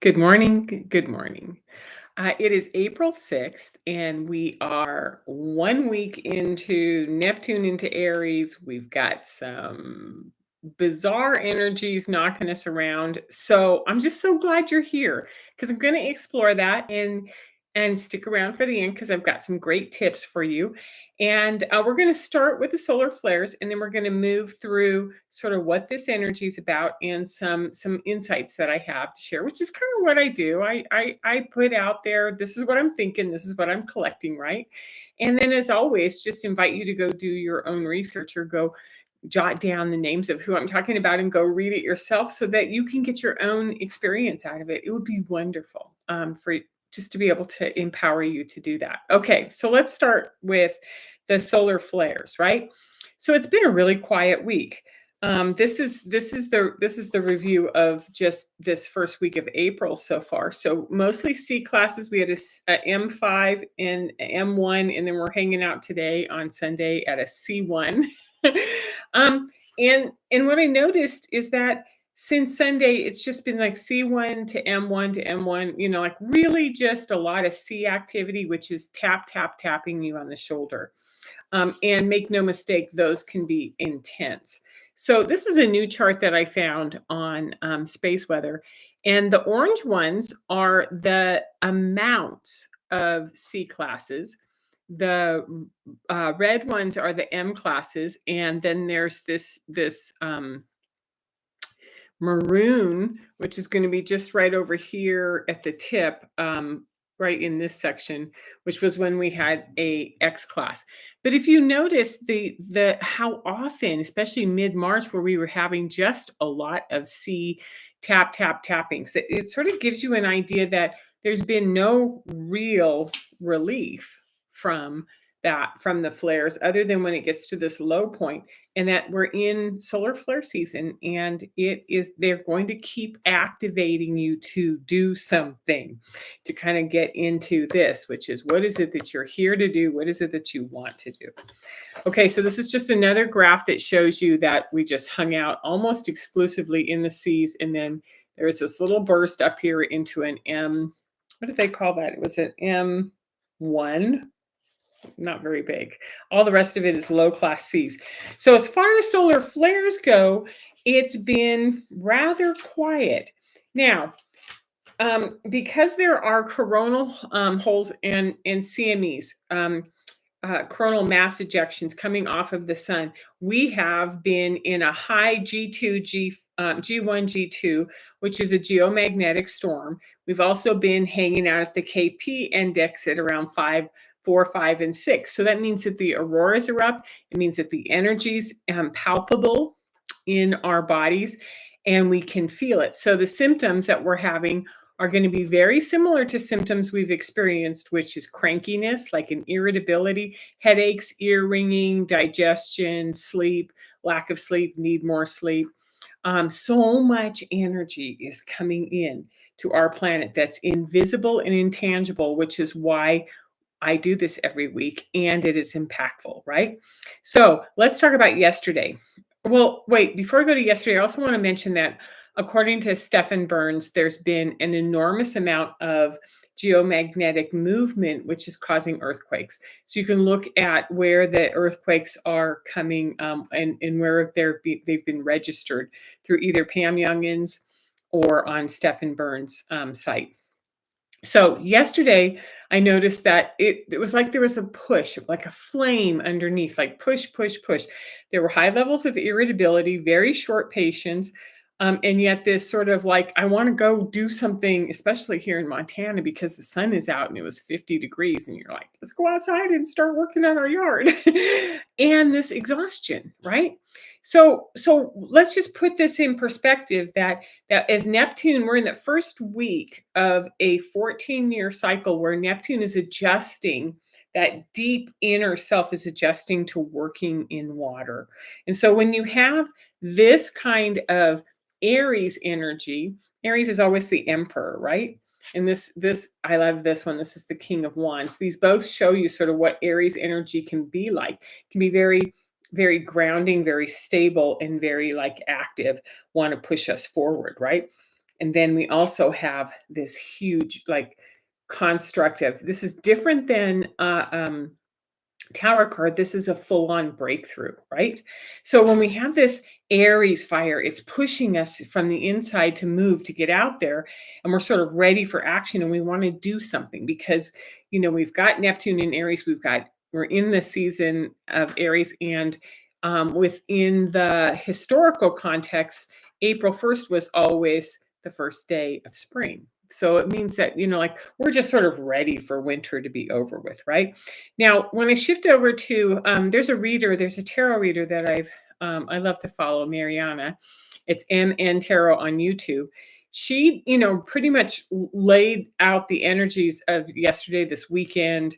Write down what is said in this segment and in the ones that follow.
Good morning. Good morning. It is April 6th, and we are 1 week into Neptune into Aries. We've got some bizarre energies knocking us around. So I'm just so glad you're here because I'm going to explore that and stick around for the end because I've got some great tips for you. And we're going to start with the solar flares, and then we're going to move through sort of what this energy is about and some insights that I have to share, which is kind of what I do. I put out there, this is what I'm thinking, this is what I'm collecting, right? And then, as always, just invite you to go do your own research or go jot down the names of who I'm talking about and go read it yourself so that you can get your own experience out of it. It would be wonderful for just to be able to empower you to do that. Okay, so let's start with the solar flares, right? So it's been a really quiet week. This is the review of just this first week of April so far. So mostly C classes. We had a M5 and a M1, and then we're hanging out today on Sunday at a C1. um, and what I noticed is that since Sunday, it's just been like C1 to M1 to M1. Like really just a lot of C activity, which is tapping you on the shoulder. And make no mistake, those can be intense. So this is a new chart that I found on Space Weather, and the orange ones are the amounts of C classes. The red ones are the M classes, and then there's this maroon, which is going to be just right over here at the tip, right in this section, which was when we had a X class. But if you notice the how often, especially mid-March, where we were having just a lot of C tappings, it sort of gives you an idea that there's been no real relief from from the flares, other than when it gets to this low point, and that we're in solar flare season, and they're going to keep activating you to do something, to kind of get into this, which is, what is it that you're here to do? What is it that you want to do? Okay, so this is just another graph that shows you that we just hung out almost exclusively in the C's, and then there's this little burst up here into an M. What did they call that? It was an M1. Not very big. All the rest of it is low class Cs. So as far as solar flares go, it's been rather quiet. Now, because there are coronal holes and CMEs, coronal mass ejections coming off of the sun, we have been in a high G2, G1, G2, which is a geomagnetic storm. We've also been hanging out at the KP index at around 5, 4, 5, and 6. So that means that the auroras are up. It means that the energy's palpable in our bodies, and we can feel it. So the symptoms that we're having are going to be very similar to symptoms we've experienced, which is crankiness, like an irritability, headaches, ear ringing, digestion, sleep, lack of sleep, need more sleep. So much energy is coming in to our planet that's invisible and intangible, which is why I do this every week, and it is impactful, right? So let's talk about yesterday. Well, wait, before I go to yesterday, I also want to mention that according to Stephen Burns, there's been an enormous amount of geomagnetic movement, which is causing earthquakes. So you can look at where the earthquakes are coming, and where they've been registered through either Pam Youngin's or on Stephen Burns' site. So yesterday, I noticed that it was like there was a push, like a flame underneath, like push, push, push. There were high levels of irritability, very short patience, and yet this sort of like, I want to go do something, especially here in Montana, because the sun is out and it was 50 degrees, and you're like, let's go outside and start working on our yard. And this exhaustion, right? So let's just put this in perspective, that as Neptune, we're in the first week of a 14-year cycle where Neptune is adjusting, that deep inner self is adjusting to working in water. And so when you have this kind of Aries energy, Aries is always the emperor, right? And this I love this one. This is the King of Wands. These both show you sort of what Aries energy can be like. It can be very, very grounding, very stable, and very like active, want to push us forward, right? And then we also have this huge, like, constructive. This is different than Tower card. This is a full-on breakthrough, right? So when we have this Aries fire, it's pushing us from the inside to move, to get out there, and we're sort of ready for action, and we want to do something because, we've got Neptune in Aries, we're in the season of Aries, and within the historical context, April 1st was always the first day of spring. So it means that, like, we're just sort of ready for winter to be over with, right? Now, when I shift over to, there's a tarot reader that I love to follow, Mariana. It's MN Tarot on YouTube. She, pretty much laid out the energies of yesterday, this weekend,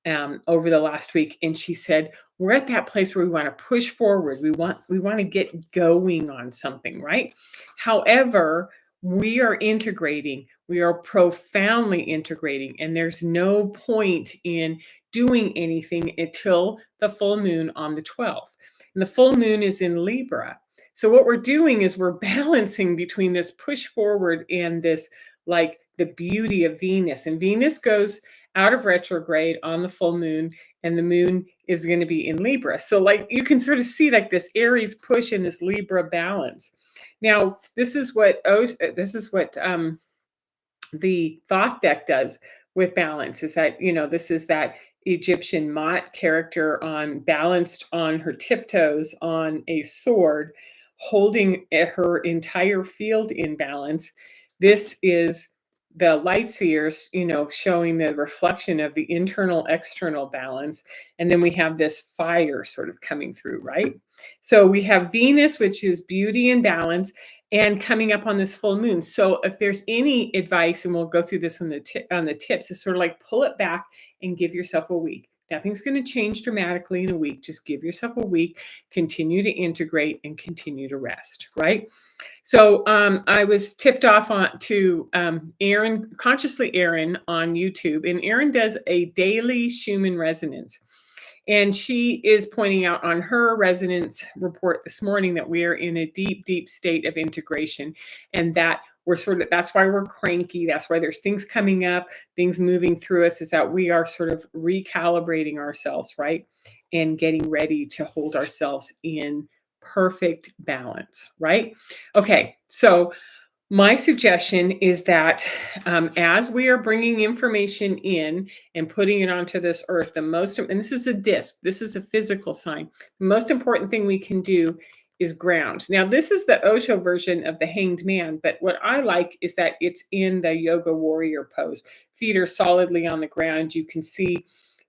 over the last week, and she said, we're at that place where we want to push forward. We want to get going on something, right? However, we are integrating. We are profoundly integrating, and there's no point in doing anything until the full moon on the 12th. And the full moon is in Libra. So what we're doing is we're balancing between this push forward and this, like, the beauty of Venus. And Venus goes out of retrograde on the full moon, and the moon is going to be in Libra. So, like, you can sort of see, like, this Aries push and this Libra balance. Now, this is what the Thoth deck does with balance, is that, this is that Egyptian Mott character on balanced on her tiptoes on a sword, holding her entire field in balance. This is the light seers, showing the reflection of the internal external balance. And then we have this fire sort of coming through, right? So we have Venus, which is beauty and balance, and coming up on this full moon. So if there's any advice, and we'll go through this on the tips, is sort of like pull it back and give yourself a week. Nothing's going to change dramatically in a week. Just give yourself a week, continue to integrate, and continue to rest, right? So I was tipped off to Erin, Consciously Erin on YouTube, and Erin does a daily Schumann resonance. And she is pointing out on her resonance report this morning that we are in a deep, deep state of integration, and that that's why we're cranky. That's why there's things coming up, things moving through us, is that we are sort of recalibrating ourselves, right? And getting ready to hold ourselves in perfect balance, right? Okay, so my suggestion is that as we are bringing information in and putting it onto this earth, and this is a disc, this is a physical sign, the most important thing we can do is ground. Now, this is the Osho version of the hanged man, but what I like is that it's in the yoga warrior pose. Feet are solidly on the ground. You can see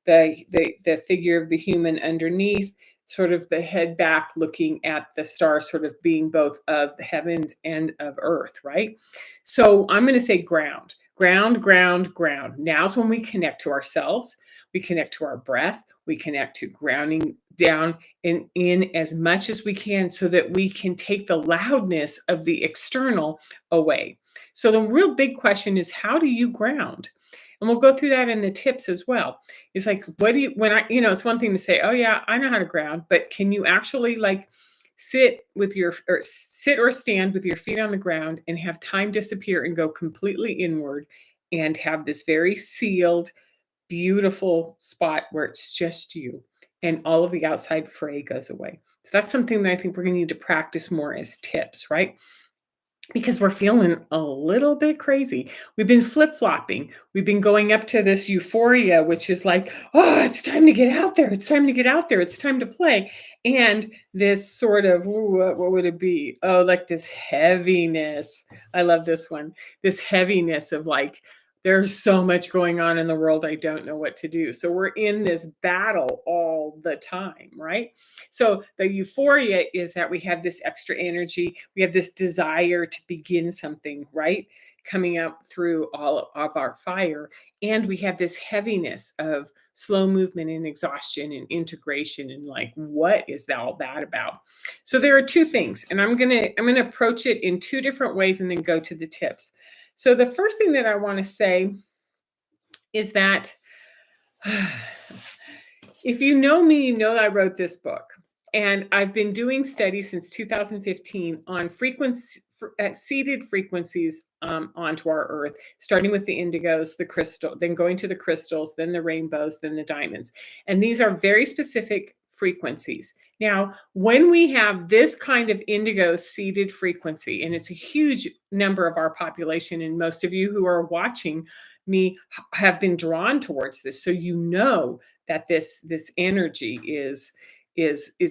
the figure of the human underneath, sort of the head back looking at the stars, sort of being both of the heavens and of earth, right? So I'm going to say ground, ground, ground, ground. Now's when we connect to ourselves. We connect to our breath. We connect to grounding down in as much as we can, so that we can take the loudness of the external away. So the real big question is, how do you ground? And we'll go through that in the tips as well. It's like, it's one thing to say, oh yeah, I know how to ground, but can you actually, like, sit or stand with your feet on the ground and have time disappear and go completely inward, and have this very sealed, beautiful spot where it's just you and all of the outside fray goes away. So that's something that I think we're going to need to practice more as tips, right? Because we're feeling a little bit crazy. We've been flip-flopping. We've been going up to this euphoria, which is like, oh, it's time to get out there. It's time to get out there. It's time to play. And this sort of, what would it be? Oh, like this heaviness. I love this one. This heaviness of, like, there's so much going on in the world, I don't know what to do. So we're in this battle all the time, right? So the euphoria is that we have this extra energy. We have this desire to begin something, right? Coming up through all of our fire. And we have this heaviness of slow movement and exhaustion and integration, and, like, what is all that about? So there are two things, and I'm gonna approach it in two different ways and then go to the tips. So the first thing that I want to say is that if you know me, you know that I wrote this book. And I've been doing studies since 2015 on seeded frequencies onto our Earth, starting with the indigos, the crystal, then going to the crystals, then the rainbows, then the diamonds. And these are very specific frequencies. Now, when we have this kind of indigo seeded frequency, and it's a huge number of our population, and most of you who are watching me have been drawn towards this, so you know that this energy is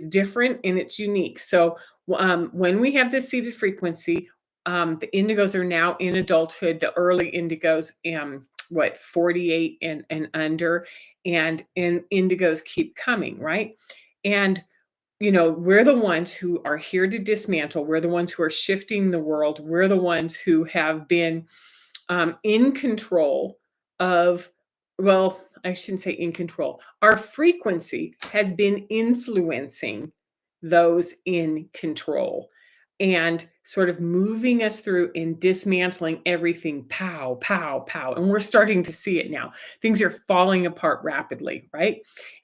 different and it's unique. So when we have this seeded frequency, the indigos are now in adulthood. The early indigos, 48 and under, and indigos keep coming, right? And we're the ones who are here to dismantle. We're the ones who are shifting the world. We're the ones who have been in control of, well, I shouldn't say in control. Our frequency has been influencing those in control and sort of moving us through and dismantling everything, pow, pow, pow. And we're starting to see it now. Things are falling apart rapidly, right?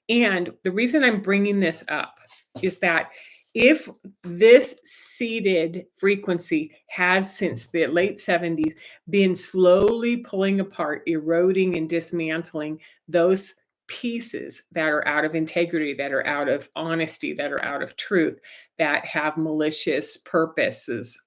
And the reason I'm bringing this up is that if this seeded frequency has, since the late 70s, been slowly pulling apart, eroding, and dismantling those pieces that are out of integrity, that are out of honesty, that are out of truth, that have malicious purposes.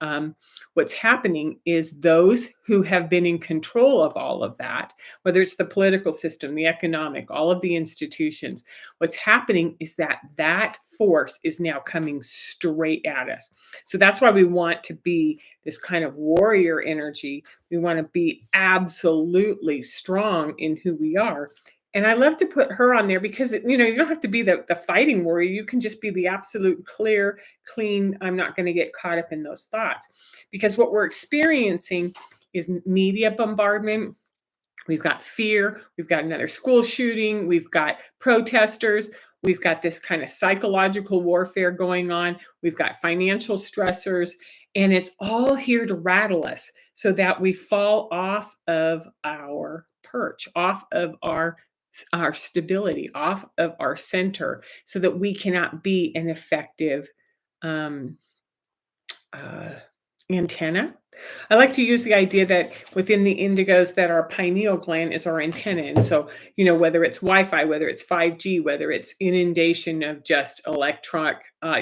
What's happening is those who have been in control of all of that, whether it's the political system, the economic, all of the institutions, what's happening is that force is now coming straight at us. So that's why we want to be this kind of warrior energy. We want to be absolutely strong in who we are. And I love to put her on there because, you don't have to be the fighting warrior. You can just be the absolute clear, clean, I'm not going to get caught up in those thoughts. Because what we're experiencing is media bombardment. We've got fear. We've got another school shooting. We've got protesters. We've got this kind of psychological warfare going on. We've got financial stressors. And it's all here to rattle us so that we fall off of our perch, off of our stability, off of our center, so that we cannot be an effective uh, antenna. I like to use the idea that within the indigos that our pineal gland is our antenna. And so, whether it's Wi-Fi, whether it's 5G, whether it's inundation of just electronic,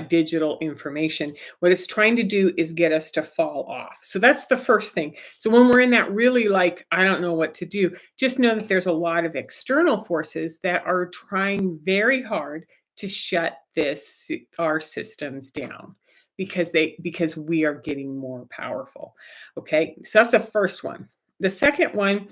digital information, what it's trying to do is get us to fall off. So that's the first thing. So when we're in that really I don't know what to do, just know that there's a lot of external forces that are trying very hard to shut our systems down, because we are getting more powerful. Okay, so that's the first one. The second one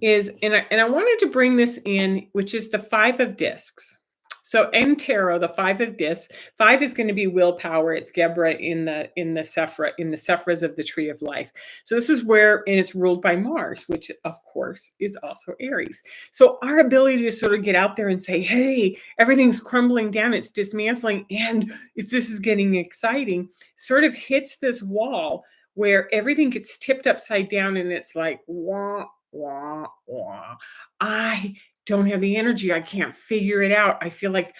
is, and I wanted to bring this in, which is the 5 of discs. So in tarot, the 5 of discs, 5 is going to be willpower. It's Gebra in the Sephiras of the Tree of Life. So this is where, and it's ruled by Mars, which of course is also Aries. So our ability to sort of get out there and say, hey, everything's crumbling down, it's dismantling, and this is getting exciting, sort of hits this wall where everything gets tipped upside down, and it's like, wah, wah, wah. I don't have the energy. I can't figure it out. I feel like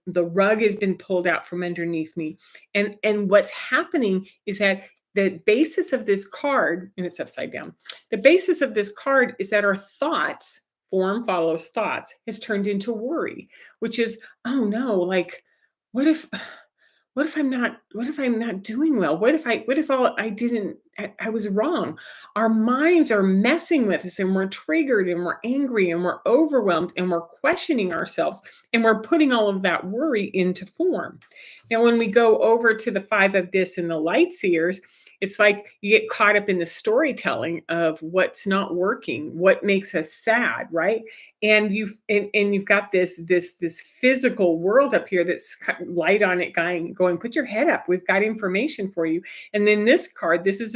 the rug has been pulled out from underneath me. And what's happening is that the basis of this card, and it's upside down, the basis of this card is that our thoughts, form follows thoughts, has turned into worry, which is, oh no, what if I'm not doing well? What if I was wrong? Our minds are messing with us, and we're triggered, and we're angry, and we're overwhelmed, and we're questioning ourselves, and we're putting all of that worry into form. Now, when we go over to the 5 of discs and the light seers, it's like you get caught up in the storytelling of what's not working, what makes us sad, right? And you've got this physical world up here that's light on it, going, put your head up. We've got information for you. And then this card, this is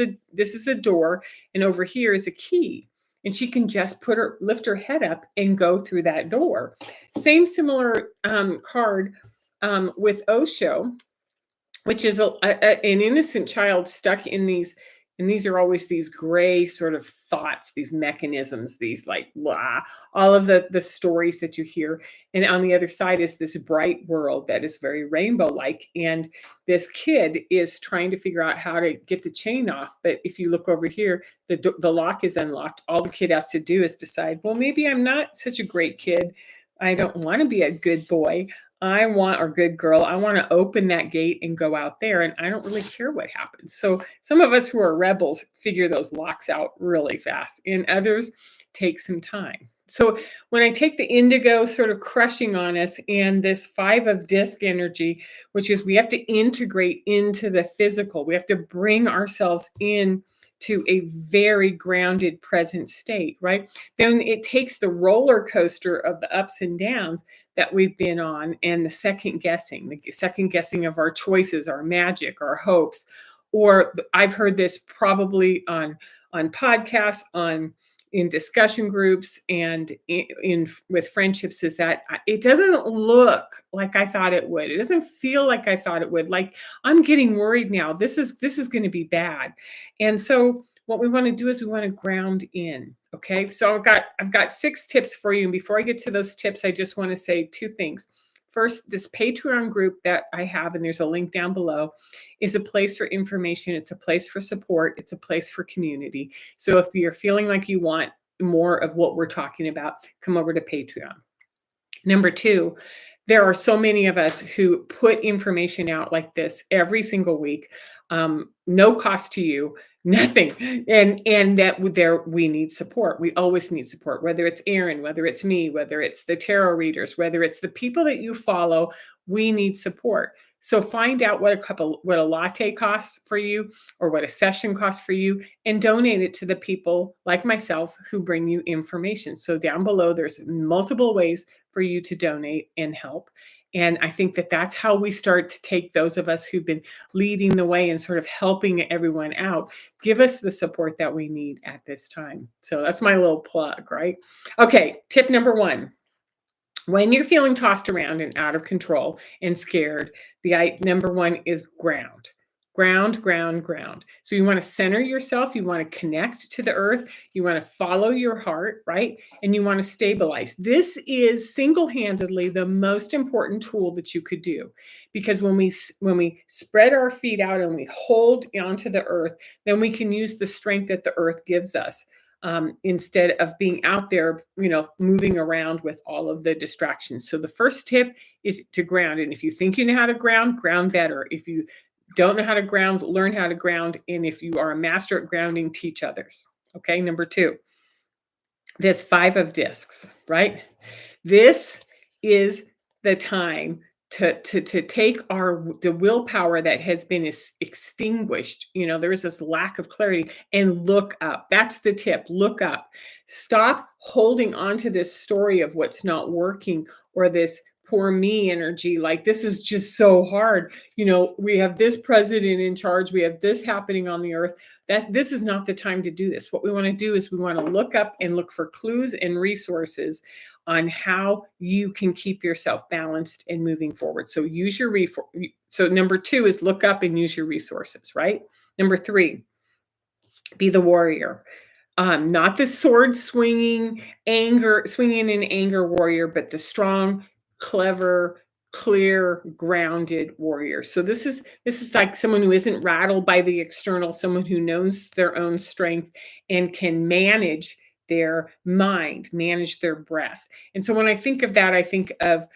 a door, and over here is a key. And she can just lift her head up and go through that door. Similar card with Osho, which is an innocent child stuck in these And these are always these gray sort of thoughts, these mechanisms, these like blah, all of the stories that you hear. And on the other side is this bright world that is very rainbow like. And this kid is trying to figure out how to get the chain off. But if you look over here, the lock is unlocked. All the kid has to do is decide, well, maybe I'm not such a great kid. I don't want to be a good boy. I want, or good girl, I want to open that gate and go out there, and I don't really care what happens. So some of us who are rebels figure those locks out really fast, and others take some time. So when I take the indigo sort of crushing on us and this 5 of disc energy, which is we have to integrate into the physical, we have to bring ourselves in to a very grounded present state, right? Then it takes the roller coaster of the ups and downs that we've been on and the second guessing of our choices, our magic, our hopes. Or I've heard this probably on podcasts, on in discussion groups, and in with friendships, is that it doesn't look like I thought it would. It doesn't feel like I thought it would. Like, I'm getting worried now. This is going to be bad. And so what we want to do is we want to ground in. Okay. So I've got 6 tips for you. And before I get to those tips, I just want to say 2 things. First, this Patreon group that I have, and there's a link down below, is a place for information. It's a place for support. It's a place for community. So if you're feeling like you want more of what we're talking about, come over to Patreon. Number 2, there are so many of us who put information out like this every single week, no cost to you, nothing, and that there we need support. We always need support, whether it's Aaron, whether it's me, whether it's the tarot readers, whether it's the people that you follow. We need support. So find out what a latte costs for you, or what a session costs for you, and donate it to the people like myself who bring you information. So down below, there's multiple ways for you to donate and help. And I think that that's how we start to take those of us who've been leading the way and sort of helping everyone out, give us the support that we need at this time. So that's my little plug, right? Okay, tip number 1. When you're feeling tossed around and out of control and scared, number 1 is ground. Ground, ground, ground. So you want to center yourself. You want to connect to the earth. You want to follow your heart, right? And you want to stabilize. This is single-handedly the most important tool that you could do, because when we spread our feet out and we hold onto the earth, then we can use the strength that the earth gives us. Instead of being out there, moving around with all of the distractions. So the first tip is to ground. And if you think you know how to ground, ground better. If you don't know how to ground, learn how to ground. And if you are a master at grounding, teach others. Okay, number 2, this 5 of discs, right? This is the time to take the willpower that has been extinguished. There is this lack of clarity, and look up. That's the tip. Look up. Stop holding on to this story of what's not working, or this poor me energy. Like, this is just so hard. We have this president in charge. We have this happening on the earth. This is not the time to do this. What we want to do is we want to look up and look for clues and resources on how you can keep yourself balanced and moving forward. So so number 2 is look up and use your resources, right? Number 3, be the warrior. Not the sword swinging and anger warrior, but the strong, clever, clear, grounded warrior. So this is like someone who isn't rattled by the external, someone who knows their own strength and can manage their mind, manage their breath. And so when I think of that, I think of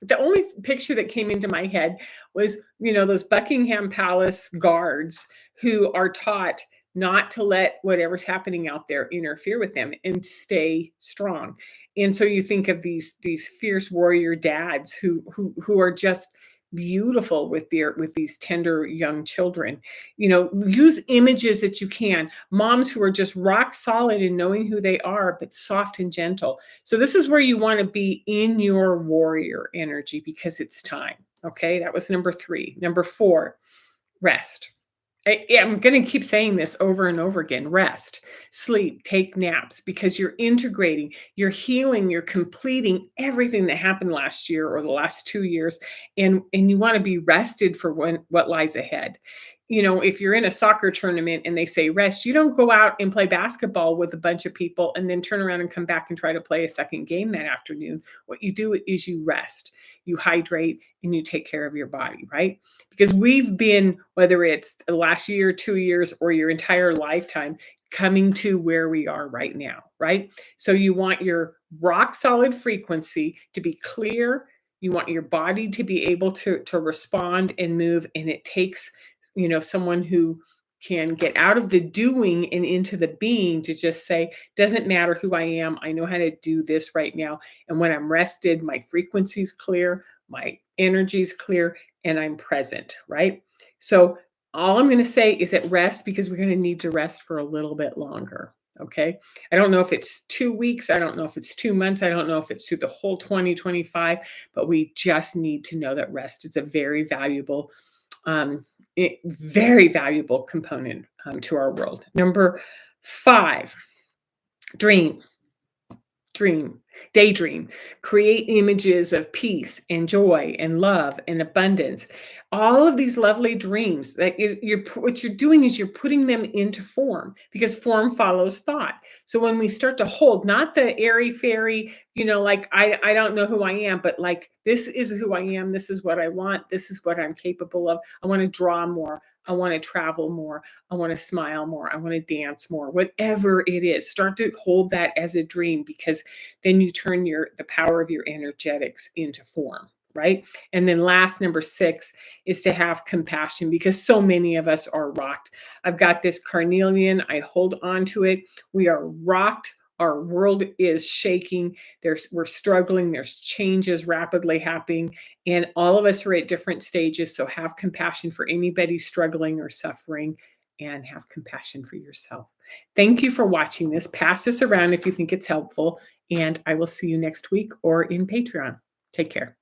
the only picture that came into my head was, those Buckingham Palace guards who are taught not to let whatever's happening out there interfere with them and stay strong. And so you think of these fierce warrior dads who are just beautiful with these tender young children. Use images that you can. Moms who are just rock solid in knowing who they are, but soft and gentle. So this is where you want to be in your warrior energy, because it's time. Okay, that was number 3. Number 4, rest. I'm going to keep saying this over and over again. Rest, sleep, take naps, because you're integrating, you're healing, you're completing everything that happened last year or the last 2 years. And you want to be rested for what lies ahead. if you're in a soccer tournament and they say rest, you don't go out and play basketball with a bunch of people and then turn around and come back and try to play a second game that afternoon. What you do is you rest, you hydrate, and you take care of your body, right? Because we've been, whether it's the last year, 2 years, or your entire lifetime, coming to where we are right now, right? So you want your rock solid frequency to be clear. You want your body to be able to respond and move. And it takes, someone who can get out of the doing and into the being to just say, doesn't matter who I am. I know how to do this right now. And when I'm rested, my frequency's clear, my energy's clear, and I'm present, right? So all I'm going to say is at rest, because we're going to need to rest for a little bit longer. Okay. I don't know if it's 2 weeks. I don't know if it's 2 months. I don't know if it's through the whole 2025, but we just need to know that rest is a um, very valuable component to our world. Number 5, dream. Dream, daydream, create images of peace and joy and love and abundance. All of these lovely dreams that what you're doing is you're putting them into form, because form follows thought. So when we start to hold, not the airy fairy, like I don't know who I am, but like, this is who I am. This is what I want. This is what I'm capable of. I want to draw more. I want to travel more. I want to smile more. I want to dance more. Whatever it is, start to hold that as a dream, because then you turn the power of your energetics into form, right? And then last, number 6, is to have compassion, because so many of us are rocked. I've got this carnelian. I hold on to it. We are rocked. Our world is shaking. We're struggling. There's changes rapidly happening, and all of us are at different stages. So have compassion for anybody struggling or suffering, and have compassion for yourself. Thank you for watching this. Pass this around if you think it's helpful, and I will see you next week or in Patreon. Take care.